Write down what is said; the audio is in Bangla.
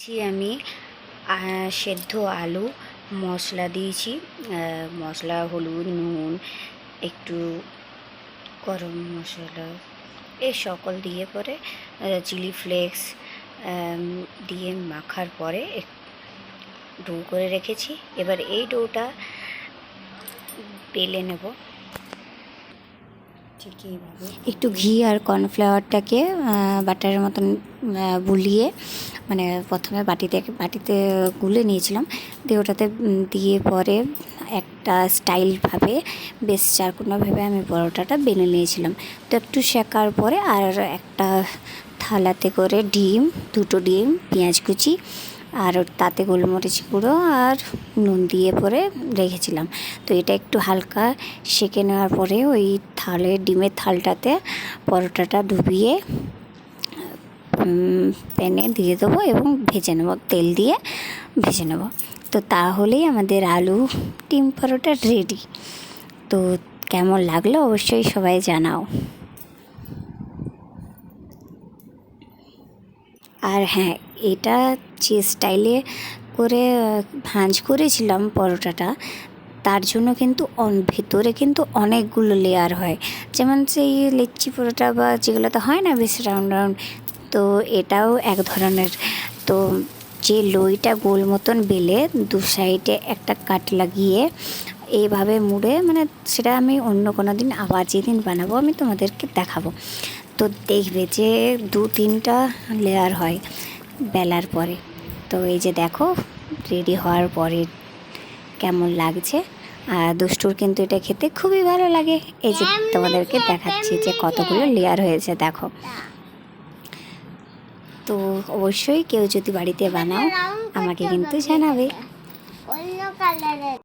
আমি সেদ্ধ আলু মশলা দিয়েছি, মশলা হলুদ নুন একটু গরম মশলা এই সকল দিয়ে পরে চিলি ফ্লেক্স দিয়ে মাখার পরে ডো করে রেখেছি। এবার এই ডোটা বেলে নেব ঠিক এইভাবে। একটু ঘি আর কর্নফ্লাওয়ারটাকে বাটারের মতন বুলিয়ে মানে প্রথমে বাটিতে গুলে নিয়েছিলাম, দিয়ে ওটাতে দিয়ে পরে একটা স্টাইলভাবে বেশ চারকোনাভাবে আমি পরোটাটা বেলে নিয়েছিলাম। তো একটু সেকার পরে আর একটা থালাতে করে দুটো ডিম পেঁয়াজ কুচি আর তাতে গোলমরিচ গুঁড়ো আর নুন দিয়ে পরে রেখেছিলাম। তো এটা একটু হালকা সেঁকে নেওয়ার পরে ওই ডিমের থালটাতে পরোটাটা ডুবিয়ে প্যানে দিয়ে দেবো এবং ভেজে নেব, তেল দিয়ে ভেজে নেব। তো তাহলেই আমাদের আলু ডিম পরোটা রেডি। তো কেমন লাগলো অবশ্যই সবাই জানাও। আর হ্যাঁ, এটা যে স্টাইলে করে ভাঁজ করেছিলাম পরোটাটা, তার জন্য কিন্তু ভেতরে কিন্তু অনেকগুলো লেয়ার হয়, যেমন সেই লুচি পরোটা বা যেগুলোতে হয় না বেশ রাউন্ড রাউন্ড, তো এটাও এক ধরনের। তো যে লইটা গোল মতন বেলে দু সাইডে একটা কাট লাগিয়ে এইভাবে মুড়ে, মানে সেটা আমি অন্য কোনো দিন আবার যেদিন বানাবো আমি তোমাদেরকে দেখাবো। তো দেখবে যে 2-3টা লেয়ার হয় বেলার পরে। তো এই যে দেখো রেডি হওয়ার পরে কেমন লাগছে। আর দুষ্টুর কিন্তু এটা খেতে খুবই ভালো লাগে। এই যে তোমাদেরকে দেখাচ্ছি যে কতগুলো লেয়ার হয়েছে দেখো। তো অবশ্যই কেউ যদি বাড়িতে বানাও আমাকে কিন্তু জানাবে।